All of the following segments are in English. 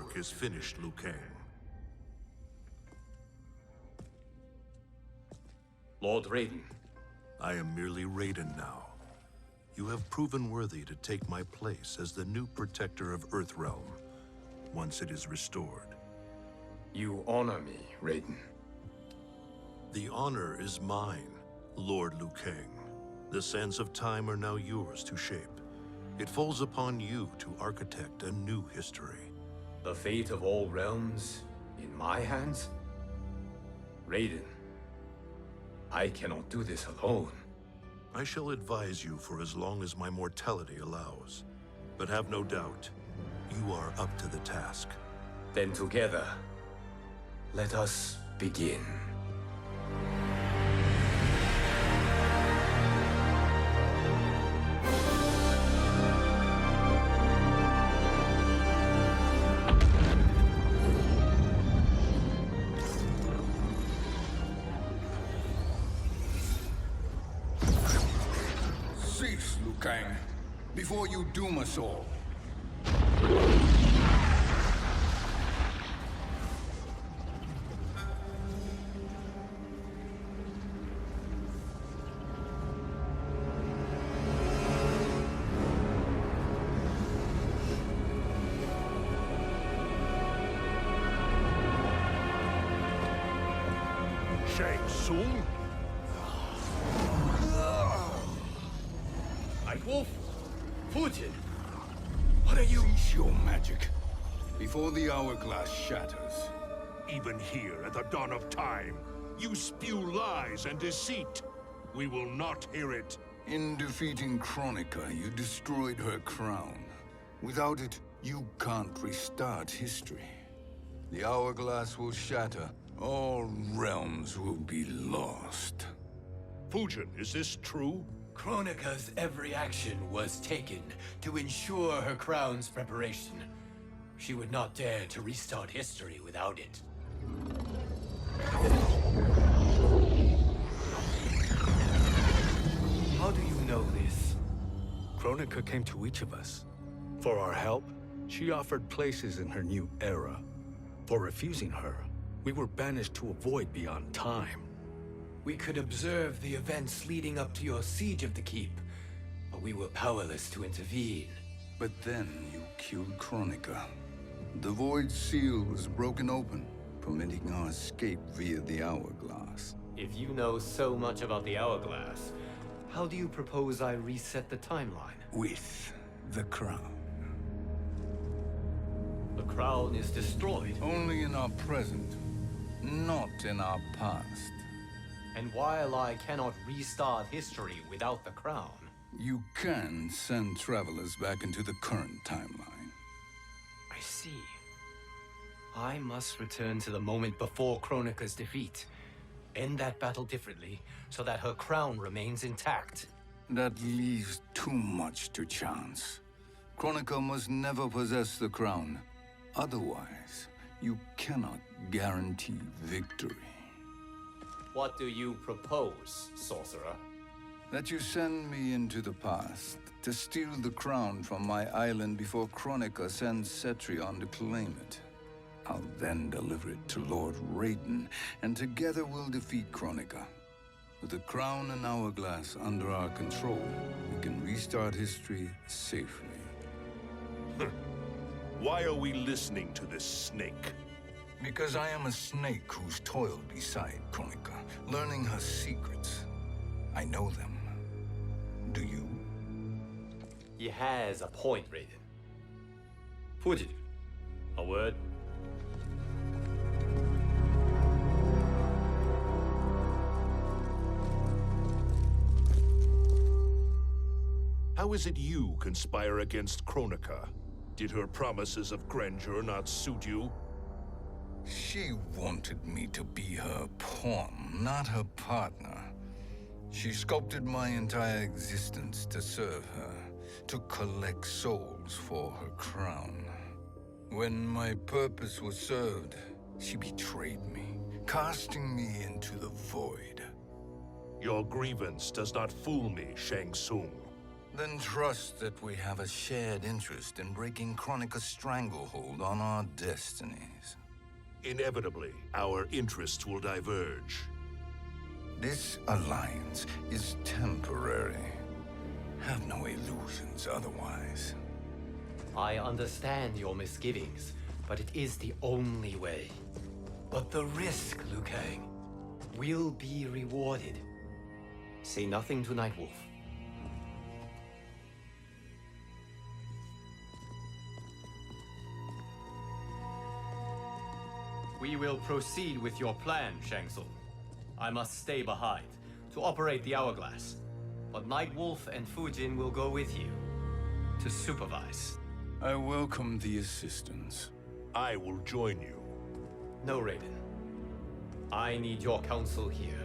work is finished, Liu Kang. Lord Raiden. I am merely Raiden now. You have proven worthy to take my place as the new protector of Earthrealm, once it is restored. You honor me, Raiden. The honor is mine, Lord Liu Kang. The sands of time are now yours to shape. It falls upon you to architect a new history. The fate of all realms in my hands? Raiden, I cannot do this alone. I shall advise you for as long as my mortality allows. But have no doubt, you are up to the task. Then together, let us begin. Cease, Liu Kang, before you doom us all. Shang Tsung? Wolf? Fujin? What are you? Cease your magic, before the hourglass shatters. Even here at the dawn of time, you spew lies and deceit. We will not hear it. In defeating Kronika, you destroyed her crown. Without it, you can't restart history. The hourglass will shatter. All realms will be lost. Fujin, is this true? Kronika's every action was taken to ensure her crown's preparation. She would not dare to restart history without it. How do you know this? Kronika came to each of us. For our help, she offered places in her new era. For refusing her, we were banished to a void beyond time. We could observe the events leading up to your siege of the keep, but we were powerless to intervene. But then you killed Kronika. The Void Seal was broken open, permitting our escape via the hourglass. If you know so much about the hourglass, how do you propose I reset the timeline? With the crown. The crown is destroyed. Only in our present, not in our past. And while I cannot restart history without the crown... You can send travelers back into the current timeline. I see. I must return to the moment before Kronika's defeat. End that battle differently, so that her crown remains intact. That leaves too much to chance. Kronika must never possess the crown. Otherwise, you cannot guarantee victory. What do you propose, sorcerer? That you send me into the past to steal the crown from my island before Kronika sends Cetrion to claim it. I'll then deliver it to Lord Raiden, and together we'll defeat Kronika. With the crown and hourglass under our control, we can restart history safely. Why are we listening to this snake? Because I am a snake who's toiled beside Kronika, learning her secrets. I know them. Do you? He has a point, Raiden. Fujin, a word? How is it you conspire against Kronika? Did her promises of grandeur not suit you? She wanted me to be her pawn, not her partner. She sculpted my entire existence to serve her, to collect souls for her crown. When my purpose was served, she betrayed me, casting me into the void. Your grievance does not fool me, Shang Tsung. Then trust that we have a shared interest in breaking Cronika's stranglehold on our destinies. Inevitably, our interests will diverge. This alliance is temporary. Have no illusions otherwise. I understand your misgivings, but it is the only way. But the risk, Liu Kang, will be rewarded. Say nothing to Nightwolf. We will proceed with your plan, Shang Tsung. I must stay behind to operate the Hourglass. But Nightwolf and Fujin will go with you to supervise. I welcome the assistance. I will join you. No, Raiden. I need your counsel here.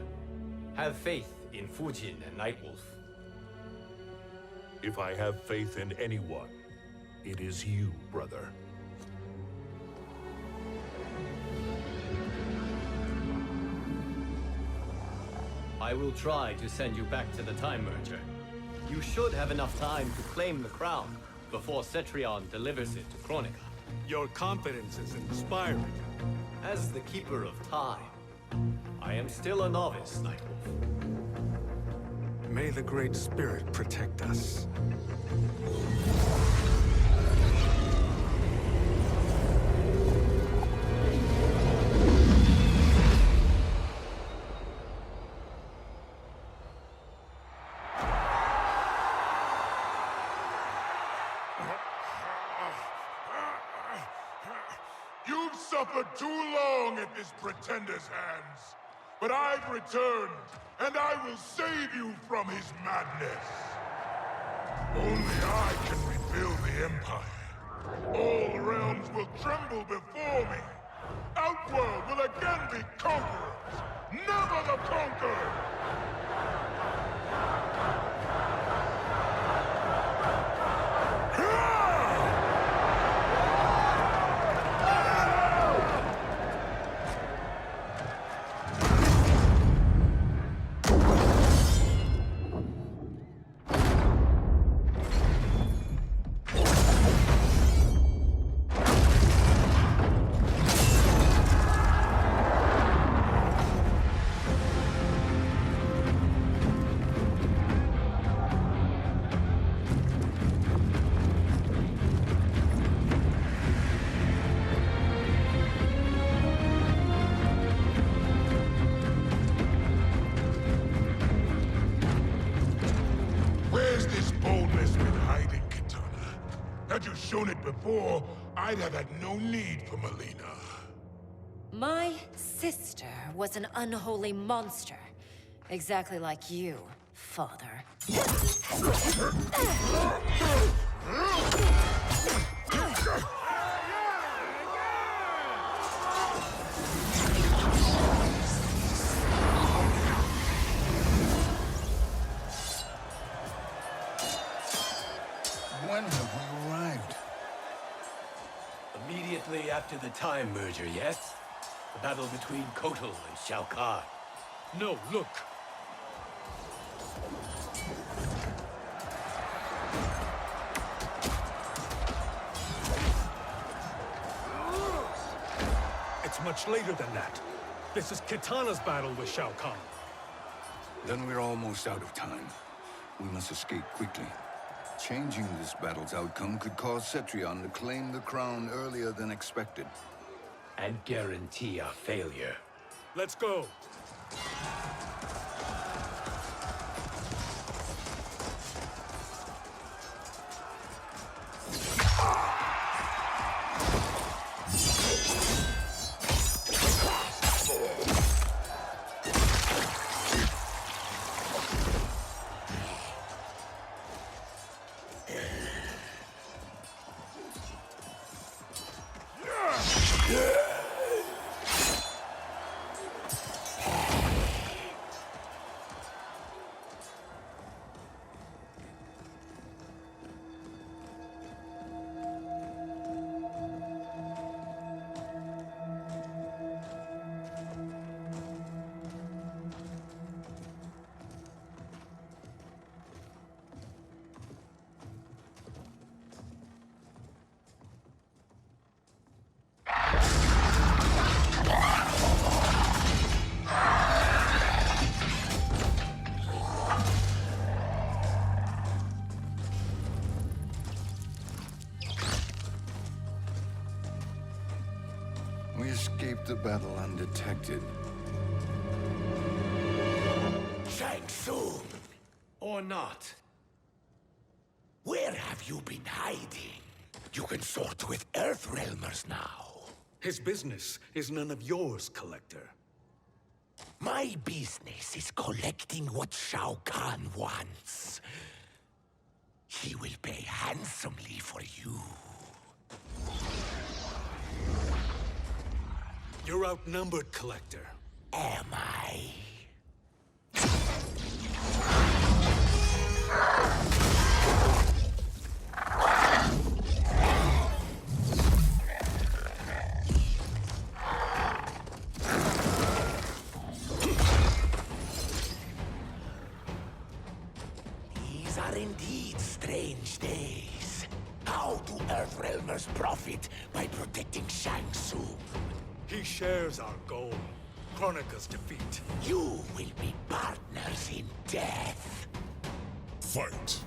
Have faith in Fujin and Nightwolf. If I have faith in anyone, it is you, brother. I will try to send you back to the Time Merger. You should have enough time to claim the crown before Cetrion delivers it to Kronika. Your confidence is inspiring. As the Keeper of Time, I am still a novice, Nightwolf. May the Great Spirit protect us. You've suffered too long at this pretender's hands. But I've returned, and I will save you from his madness. Only I can rebuild the Empire. All realms will tremble before me. Outworld will again be conquerors, never the conquered! Where's this boldness been hiding, Kitana? Had you shown it before, I'd have had no need for Melina. My sister was an unholy monster. Exactly like you, father. When have we arrived? Immediately after the Time Merger, yes? The battle between Kotal and Shao Kahn. No, look! It's much later than that. This is Kitana's battle with Shao Kahn. Then we're almost out of time. We must escape quickly. Changing this battle's outcome could cause Cetrion to claim the crown earlier than expected. And guarantee a failure. Let's go! the battle undetected. Shang Tsung! Or not. Where have you been hiding? You can sort with Earthrealmers now. His business is none of yours, Collector. My business is collecting what Shao Kahn wants. He will pay handsomely for you. You're outnumbered, Collector. Am I? These are indeed strange days. How do Earthrealmers profit by protecting Shang Tsung? He shares our goal. Kronika's defeat. You will be partners in death. Fight.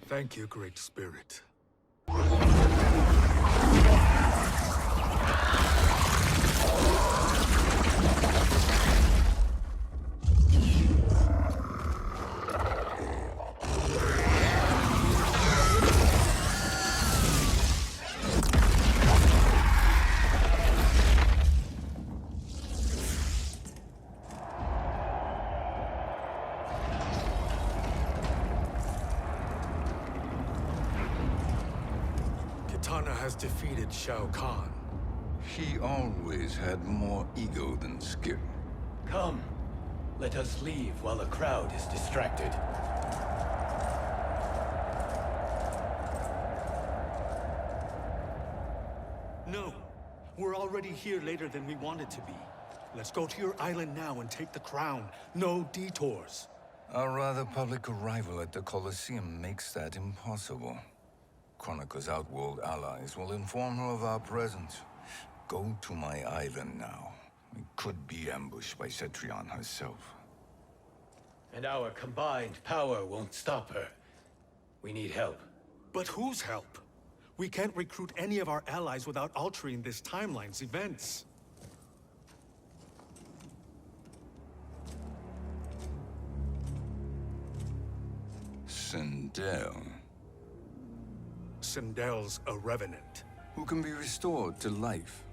Thank you, Great Spirit. Kitana has defeated Shao Kahn. He always had more ego than skill. Come, let us leave while the crowd is distracted. No, we're already here later than we wanted to be. Let's go to your island now and take the crown. No detours. Our rather public arrival at the Colosseum makes that impossible. Kronika's outworld allies will inform her of our presence. Go to my island now. We could be ambushed by Cetrion herself. And our combined power won't stop her. We need help. But whose help? We can't recruit any of our allies without altering this timeline's events. Sindel, Sindel's a revenant. who can be restored to life,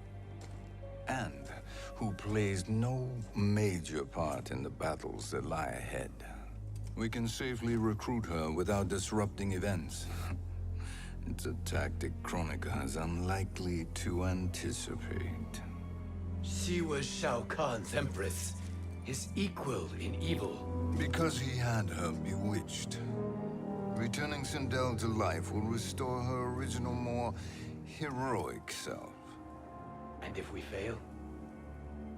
and who plays no major part in the battles that lie ahead. We can safely recruit her without disrupting events. It's a tactic Kronika is unlikely to anticipate. She was Shao Kahn's empress, his equal in evil. Because he had her bewitched. Returning Sindel to life will restore her original, more heroic self. And if we fail?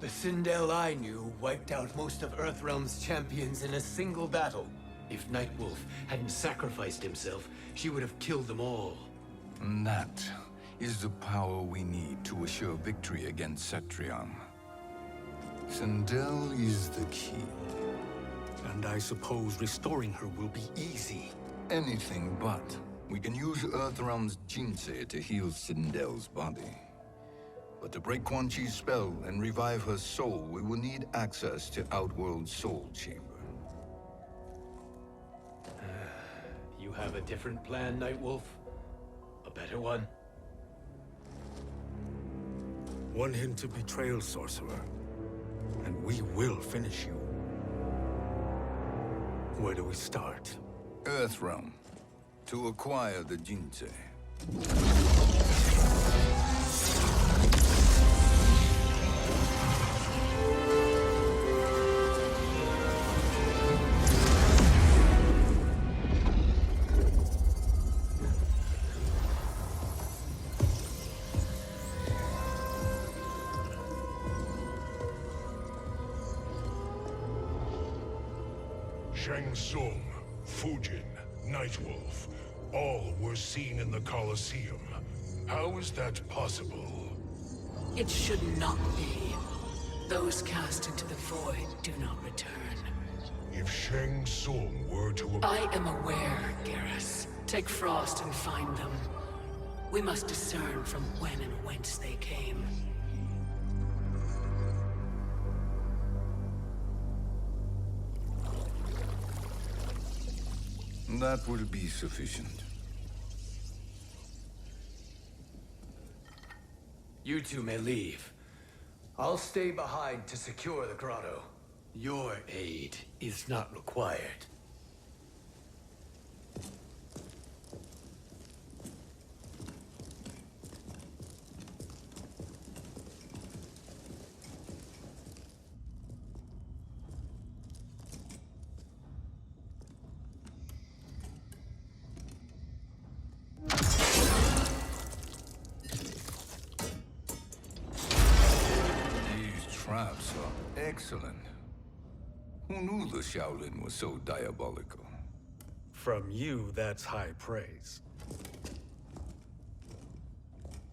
The Sindel I knew wiped out most of Earthrealm's champions in a single battle. If Nightwolf hadn't sacrificed himself, she would have killed them all. And that is the power we need to assure victory against Cetrion. Sindel is the key. And I suppose restoring her will be easy. Anything but. We can use Earthrealm's Jinsei to heal Sindel's body. But to break Quan Chi's spell and revive her soul, we will need access to Outworld's Soul Chamber. You have a different plan, Nightwolf? A better one? One hint of betrayal, Sorcerer, and we will finish you. Where do we start? Earthrealm. To acquire the Jinsei. Shang Tsung, Fujin, Nightwolf, all were seen in the Colosseum. How is that possible? It should not be. Those cast into the void do not return. If Shang Tsung were to... I am aware, Garrus. Take Frost and find them. We must discern from when and whence they came. That will be sufficient. You two may leave. I'll stay behind to secure the grotto. Your aid is not required. Traps are excellent. Who knew the Shaolin was so diabolical? From you, that's high praise.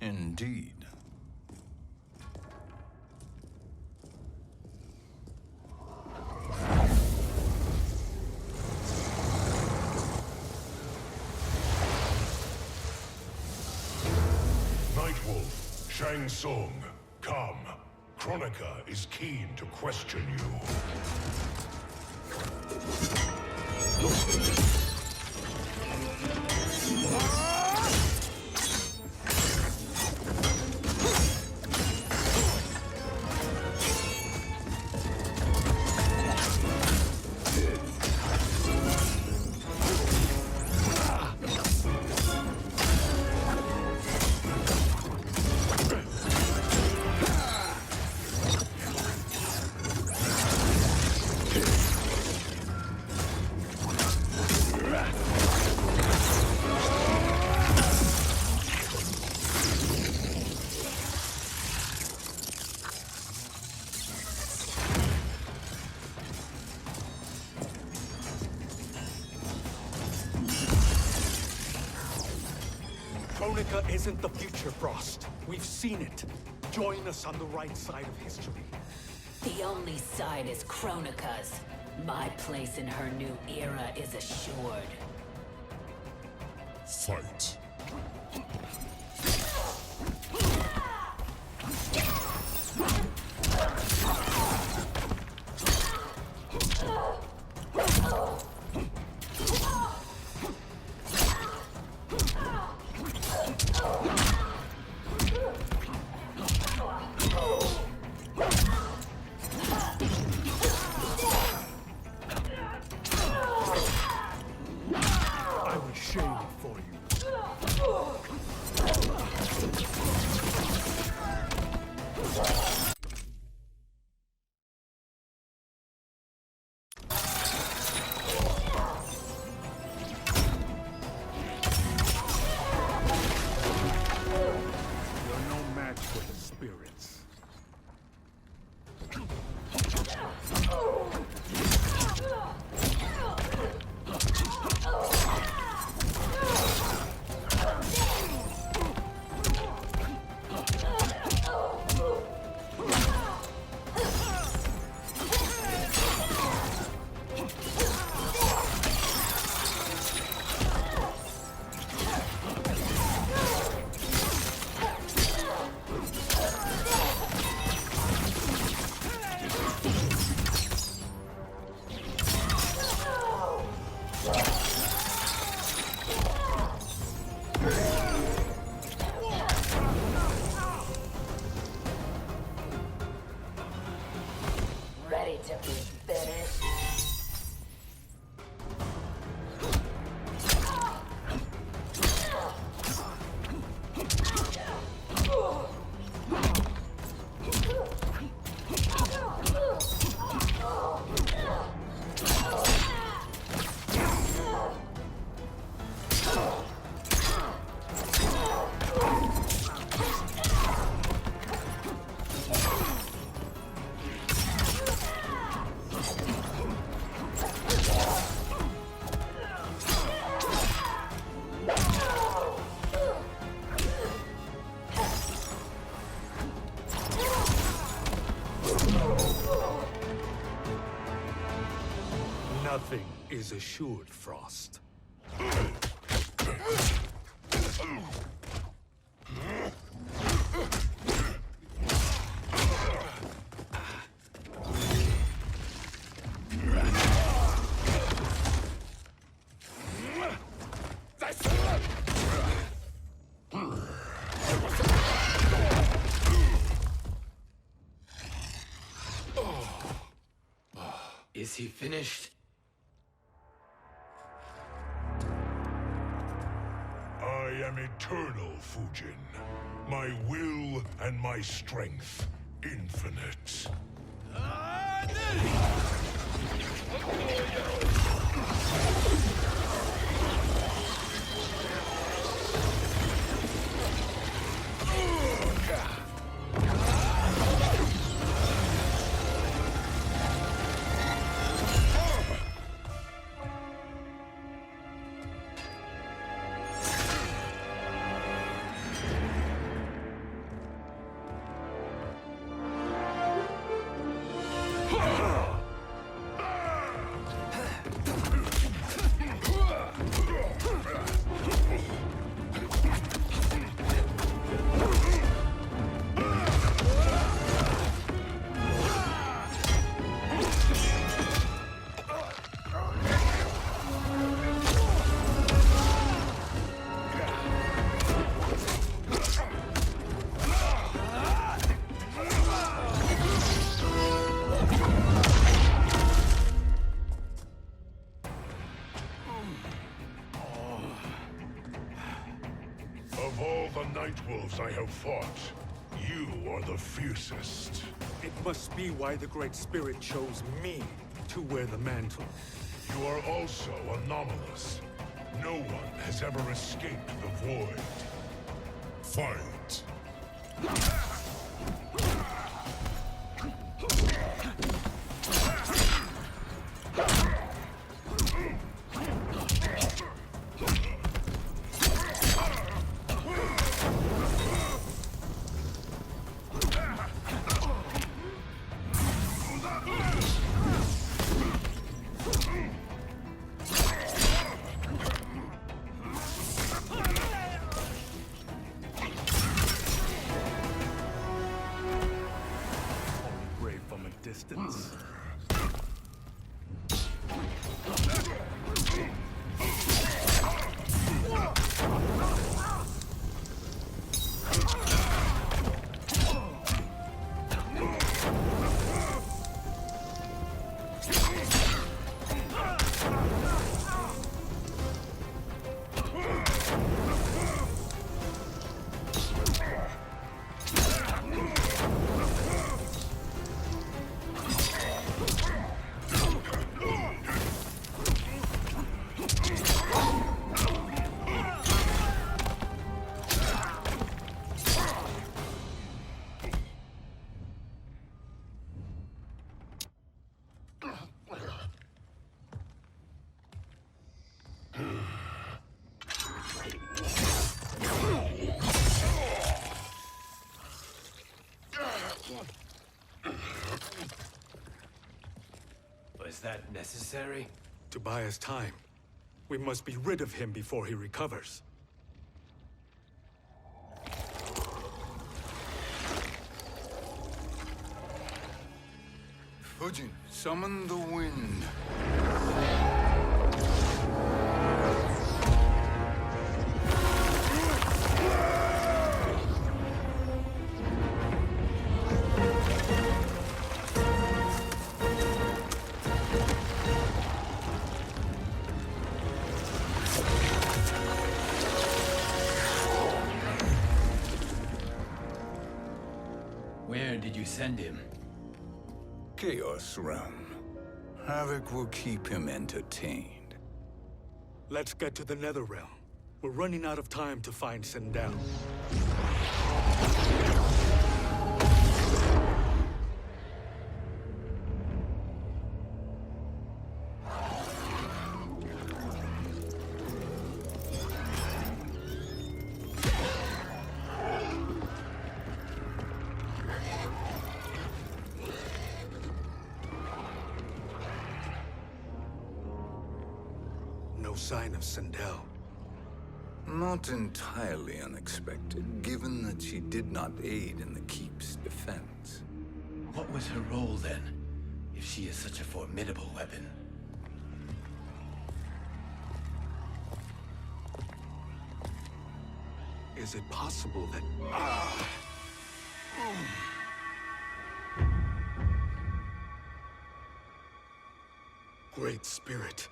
Indeed. Nightwolf, Shang Tsung, come. Kronika is keen to question you. Kronika isn't the future, Frost. We've seen it. Join us on the right side of history. The only side is Kronika's. My place in her new era is assured. Fight. I would shame it for you. to be finished? Nothing is assured, Frost. Is he finished? I am eternal, Fujin. My will and my strength, infinite. Of all the Nightwolves I have fought, you are the fiercest. It must be why the Great Spirit chose me to wear the mantle. You are also anomalous. No one has ever escaped the void. Fight! Brave from a distance. Was that necessary? To buy us time. We must be rid of him before he recovers. Fujin, summon the wind. did you send him? Chaos Realm. Havoc will keep him entertained. Let's get to the Netherrealm. We're running out of time to find Sindel. No sign of Sindel. Not entirely unexpected, given that she did not aid in the Keep's defense. What was her role then, if she is such a formidable weapon? Is it possible that... Great Spirit.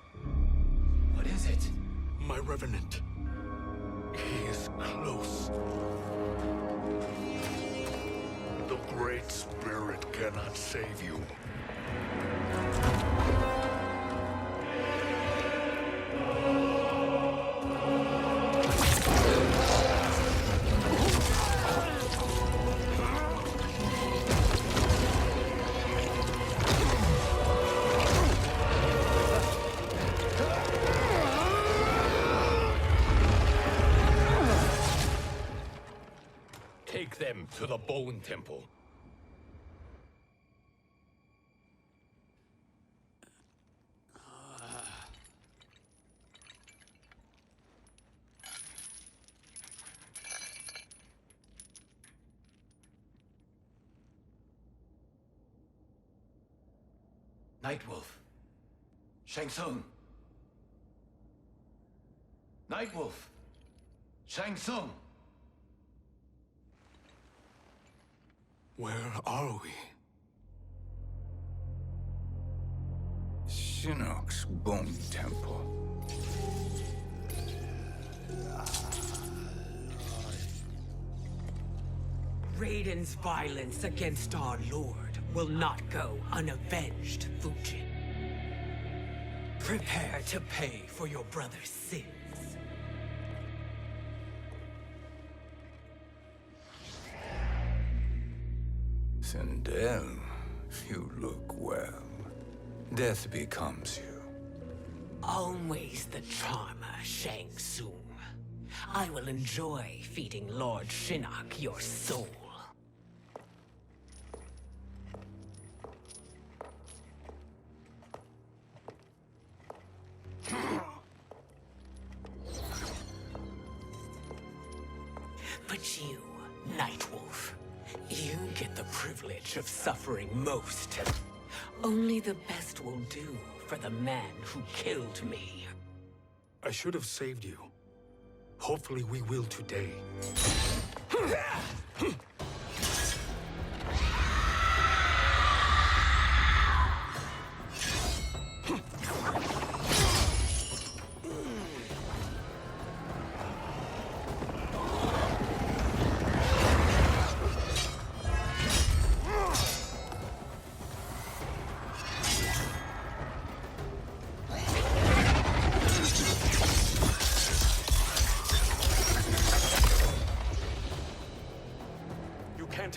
What is it? My Revenant. He is close. The Great Spirit cannot save you. Take them to the Bone Temple. Nightwolf. Shang Tsung. Nightwolf. Shang Tsung. Where are we? Shinnok's Bone Temple. Raiden's violence against our Lord will not go unavenged, Fujin. Prepare to pay for your brother's sins. Sindel, you look well. Death becomes you. Always the charmer, Shang Tsung. I will enjoy feeding Lord Shinnok your soul. But you, Nightwolf, you get the privilege of suffering most. Only the best will do for the man who killed me. I should have saved you. Hopefully we will today.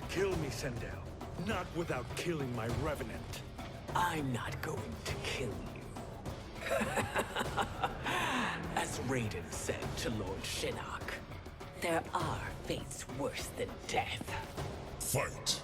Kill me, Sindel. Not without killing my Revenant. I'm not going to kill you. As Raiden said to Lord Shinnok, there are fates worse than death. Fight!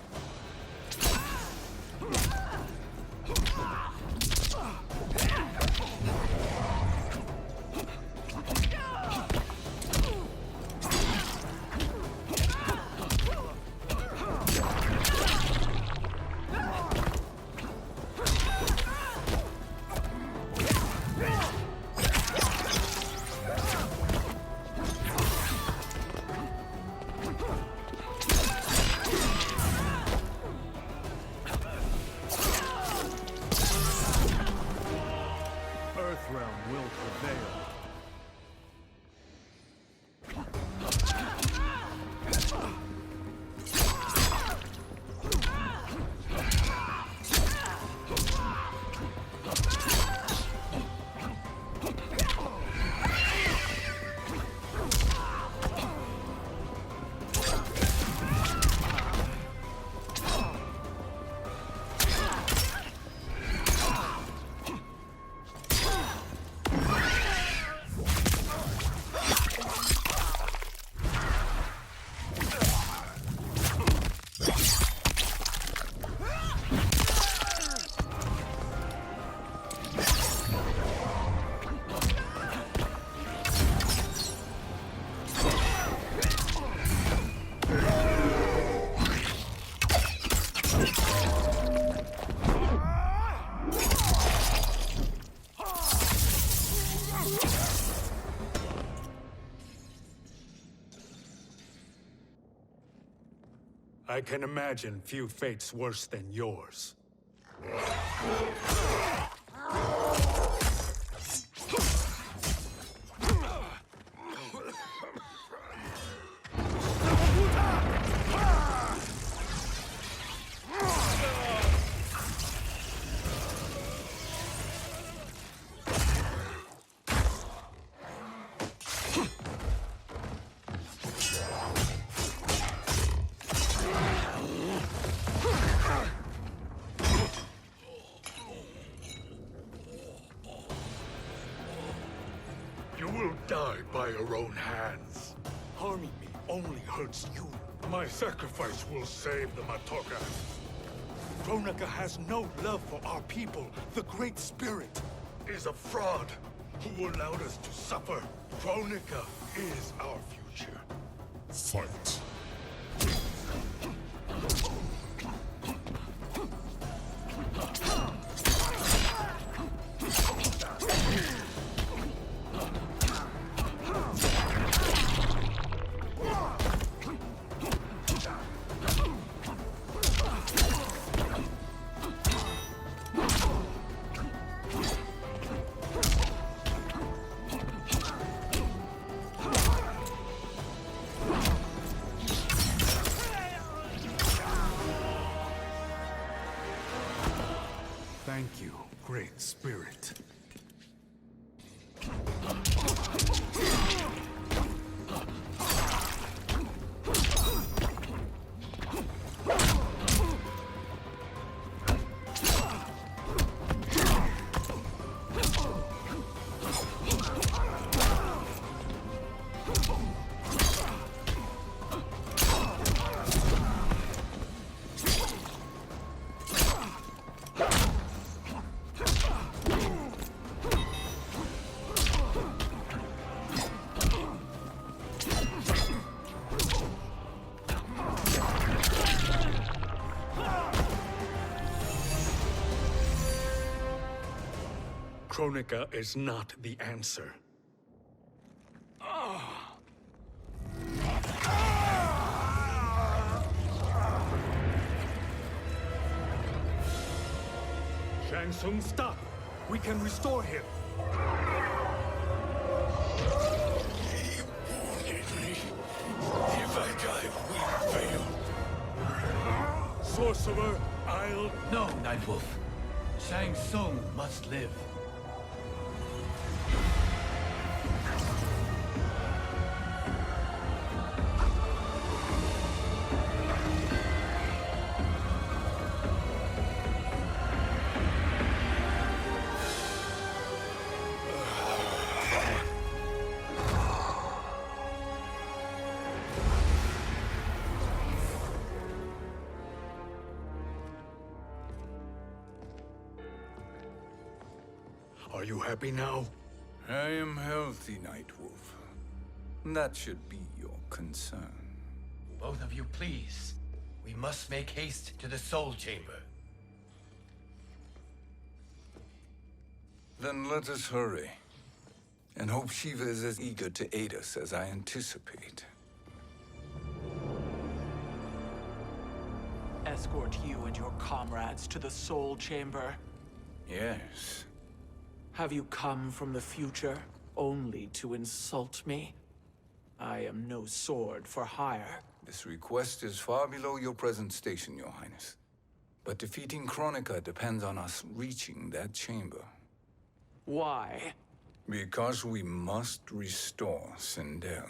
I can imagine few fates worse than yours. You will die by your own hands. Harming me only hurts you. My sacrifice will save the Matoka. Kronika has no love for our people. The Great Spirit Is a fraud who allowed us to suffer. Kronika is our future. Fight. Thank you, Great Spirit. Kronika is not the answer. Shang Tsung, stop! We can restore him! If I die, we fail. Sorcerer, I'll... No, Nightwolf. Shang Tsung must live. Are you happy now? I am healthy, Nightwolf. That should be your concern. Both of you, please. We must make haste to the Soul Chamber. Then let us hurry. And hope Shiva is as eager to aid us as I anticipate. Escort you and your comrades to the Soul Chamber. Yes. Have you come from the future only to insult me? I am no sword for hire. This request is far below your present station, Your Highness. But defeating Kronika depends on us reaching that chamber. Why? Because we must restore Sindel.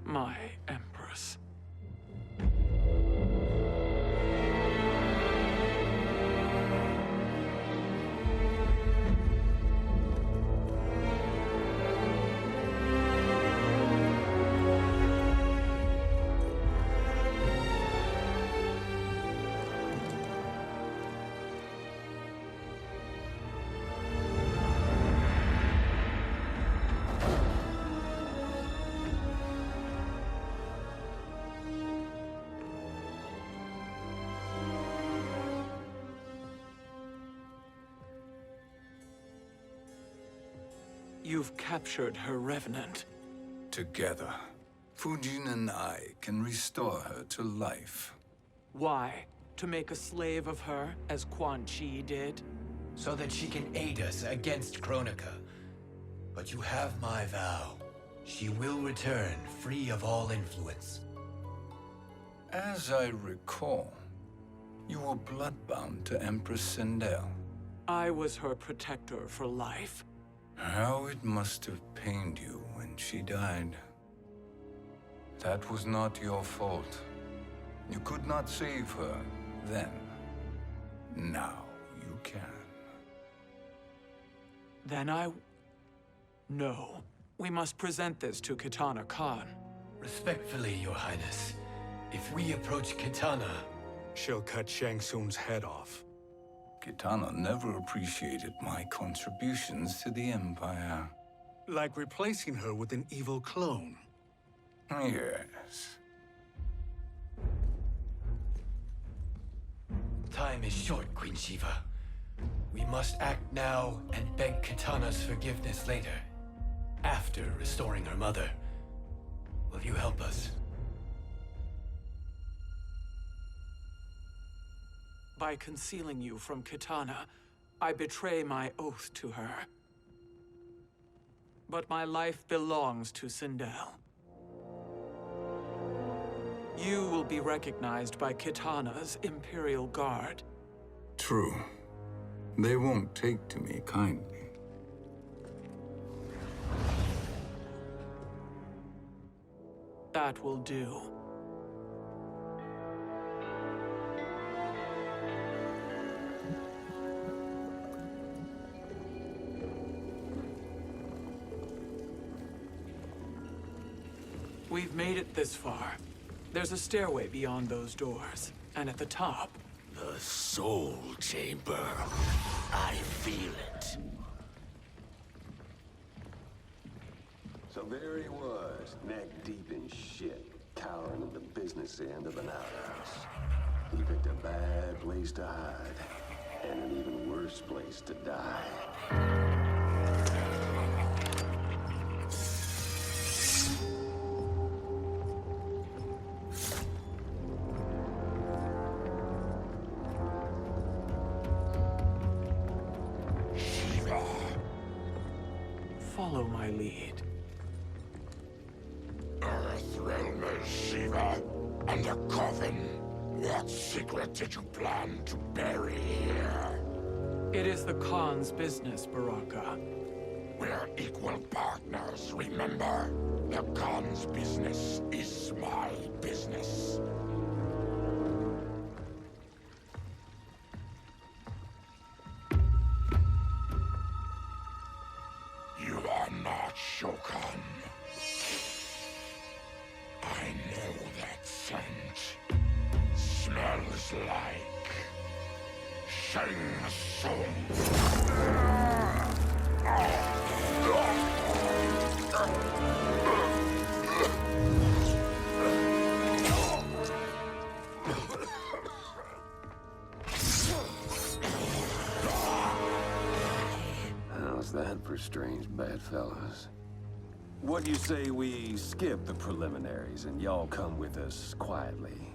My Empress. You've captured her revenant. Together, Fujin and I can restore her to life. Why? To make a slave of her, as Quan Chi did? So that she can aid us against Kronika. But you have my vow. She will return free of all influence. As I recall, you were bloodbound to Empress Sindel. I was her protector for life. How it must have pained you when she died. That was not your fault. You could not save her then. Now you can. Then No. We must present this to Kitana Khan. Respectfully, Your Highness, if we approach Kitana, She'll cut Shang Tsung's head off. Kitana never appreciated my contributions to the Empire. Like replacing her with an evil clone. Yes. time is short, Queen Shiva. We must act now and beg Kitana's forgiveness later, after restoring her mother. Will you help us? By concealing you from Kitana, I betray my oath to her. But my life belongs to Sindel. You will be recognized by Kitana's Imperial Guard. True. They won't take to me kindly. That will do. We've made it this far. There's a stairway beyond those doors, and at the top... The Soul Chamber. I feel it. So there he was, neck deep in shit, cowering at the business end of an outhouse. He picked a bad place to hide, and an even worse place to die. Follow my lead. Earthrealmer Shiva, and a coffin. What secret did you plan to bury here? It is the Khan's business, Baraka. We're equal partners, remember? The Khan's business is my business. You are not Shokan. I know that scent. Smells like Shang Tsung. How's that for strange bedfellows? What do you say we skip the preliminaries and y'all come with us quietly?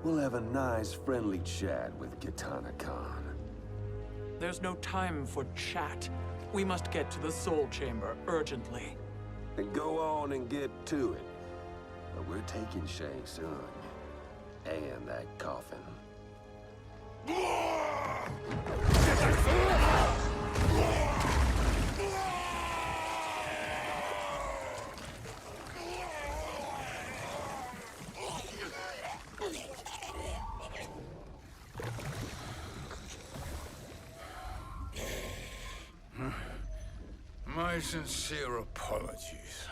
We'll have a nice, friendly chat with Kitana Khan. There's no time for chat. We must get to the Soul Chamber urgently. Then go on and get to it. But we're taking Shang Tsung. And that coffin. My sincere apologies.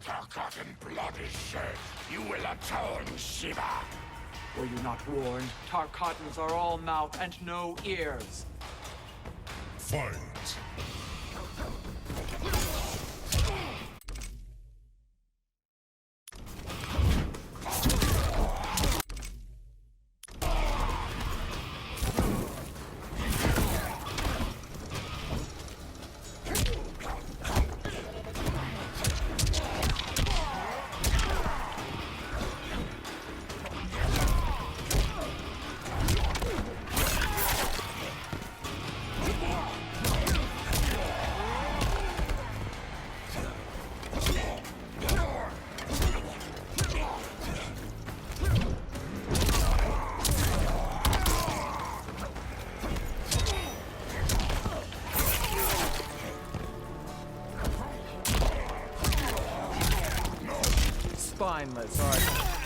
Tarkatan blood is shed. You will atone, Shiva. Were you not warned? Tarkatans are all mouth and no ears. Fight! mindless, are they?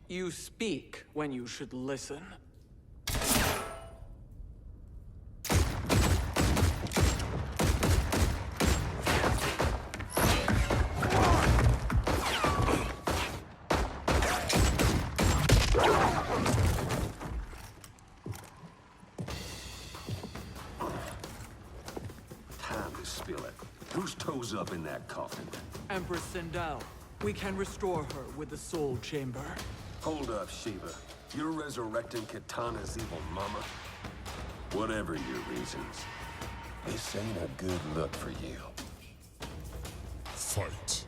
You speak when you should listen. Time to spill it. Whose toes up in that coffin? Empress Sindel. We can restore her with the Soul Chamber. Hold up, Shiva. You're resurrecting Kitana's evil mama? Whatever your reasons, this ain't a good look for you. Fight.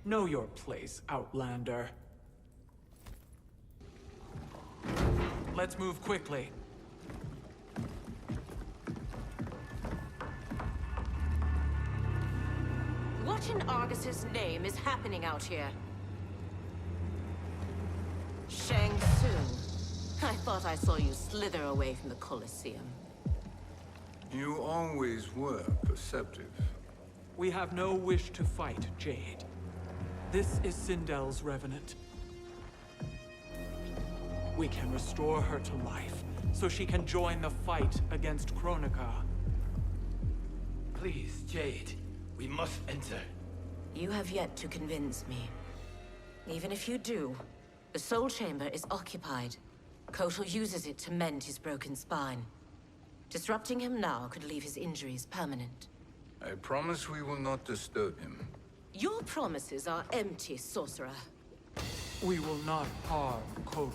Know your place, Outlander. Let's move quickly. What in Argus's name is happening out here? Shang Tsung. I thought I saw you slither away from the Colosseum. You always were perceptive. We have no wish to fight, Jade. This is Sindel's Revenant. We can restore her to life, so she can join the fight against Kronika. Please, Jade. We must enter. You have yet to convince me. Even if you do, the Soul Chamber is occupied. Kotal uses it to mend his broken spine. Disrupting him now could leave his injuries permanent. I promise we will not disturb him. Your promises are empty, sorcerer. We will not harm Kotal.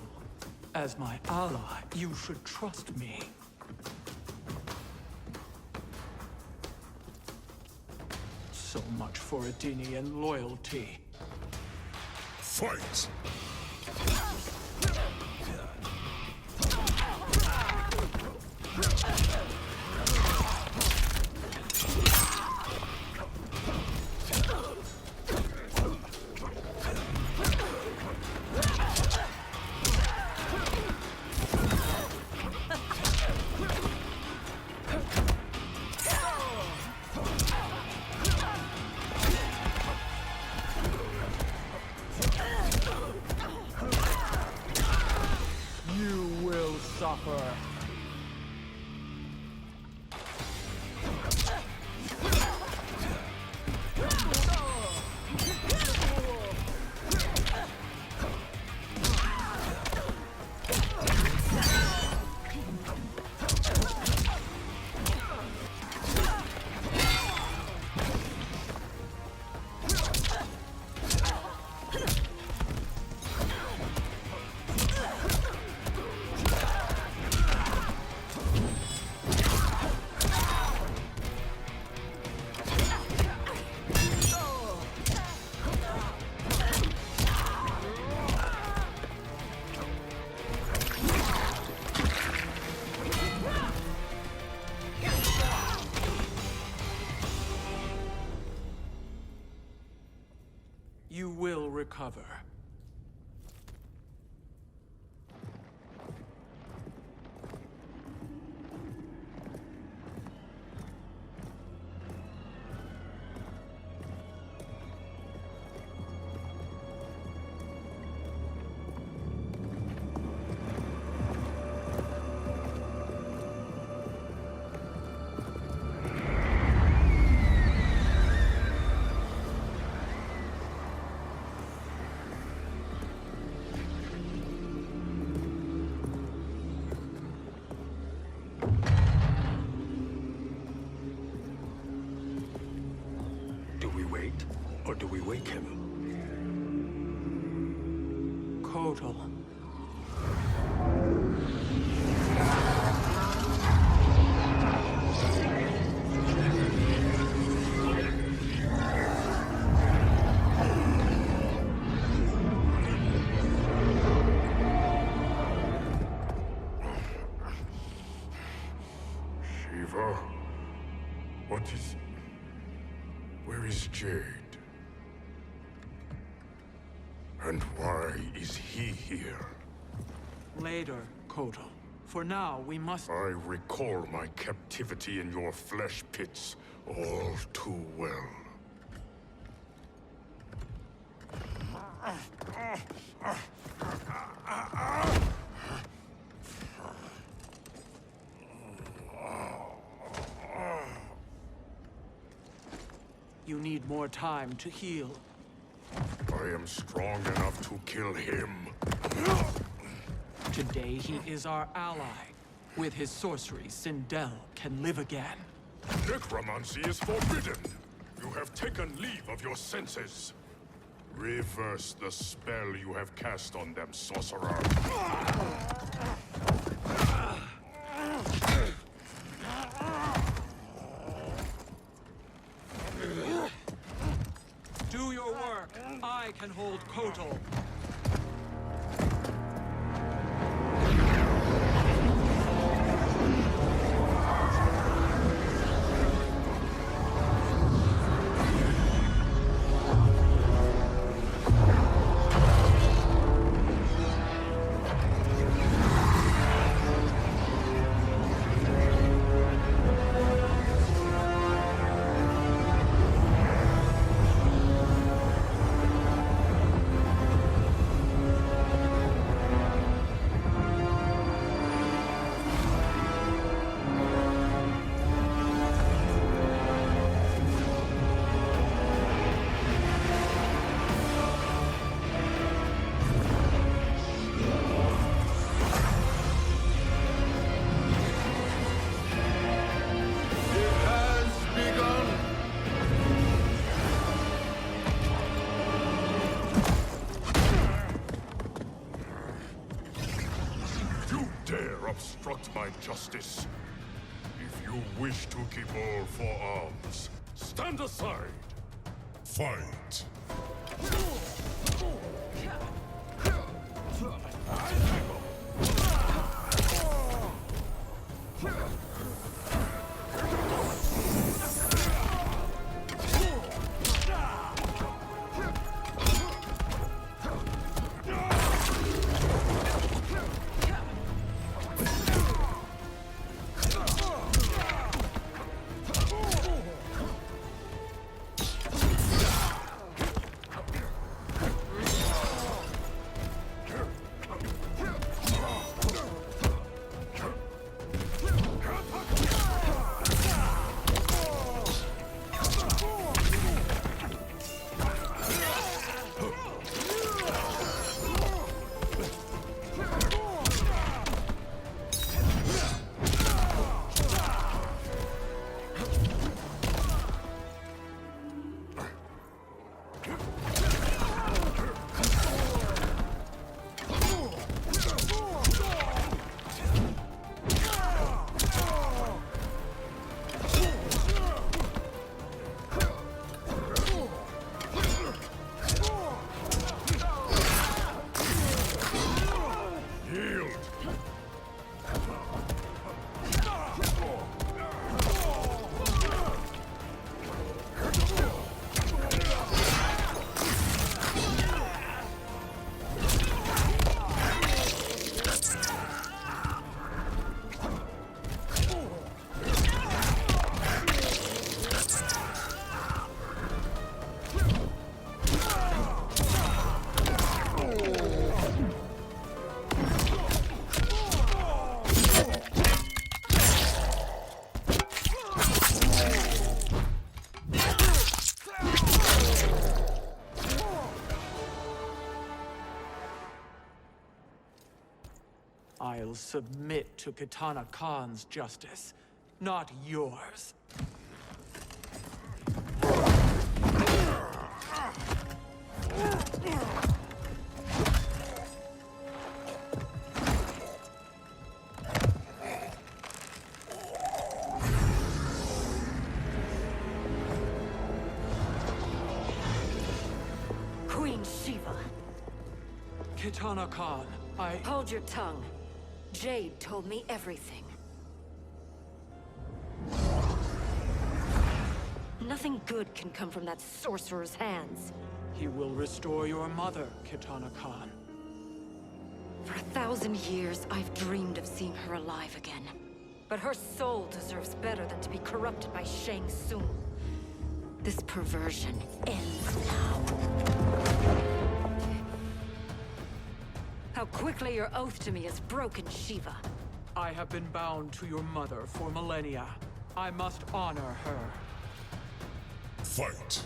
As my ally, you should trust me. So much for Adenian loyalty. Fight! suffer. You will recover. Or do we wake him? Kotal. Shiva? What is... Where is Jade? And why is he here? Later, Kotal. For now, we must... I recall my captivity in your flesh pits all too well. You need more time to heal. I am strong enough to kill him. Today he is our ally. With his sorcery, Sindel can live again. Necromancy is forbidden. You have taken leave of your senses. Reverse the spell you have cast on them, sorcerer. Do your work. I can hold Kotal. Obstruct my justice. If you wish to keep all four arms, stand aside. Fight. I'll submit to Kitana Khan's justice, not yours. Queen Shiva. Kitana Khan, Hold your tongue. Jade told me everything. Nothing good can come from that sorcerer's hands. He will restore your mother, Kitana Khan. For 1,000 years, I've dreamed of seeing her alive again. But her soul deserves better than to be corrupted by Shang Tsung. This perversion ends now. How quickly your oath to me is broken, Shiva. I have been bound to your mother for millennia. I must honor her. Fight.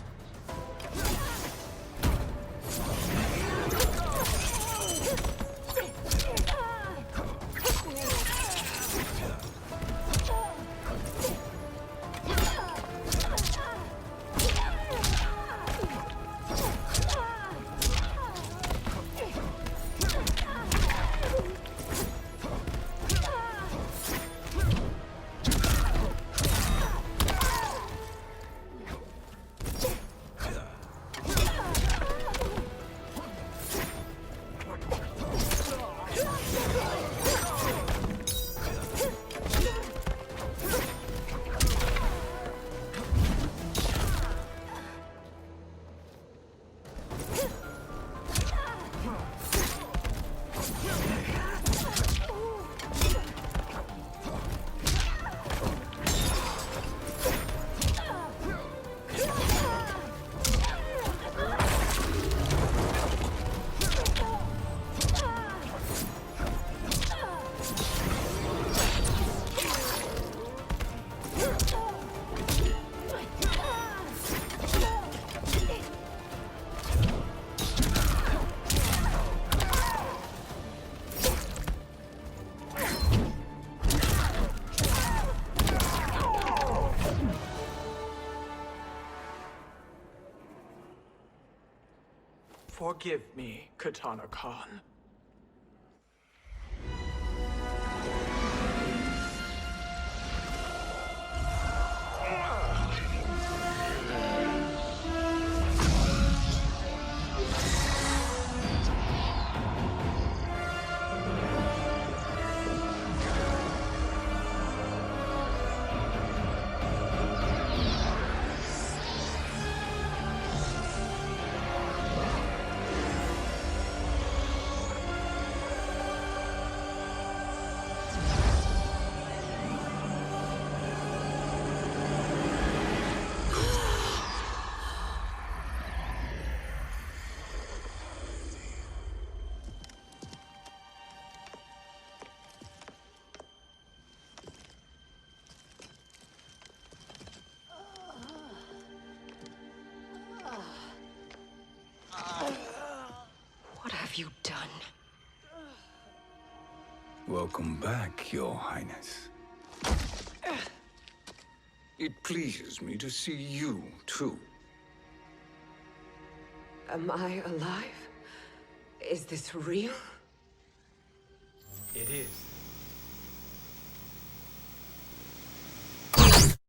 Forgive me, Kitana Khan. What have you done? Welcome back, Your Highness. It pleases me to see you, too. Am I alive? Is this real? It is.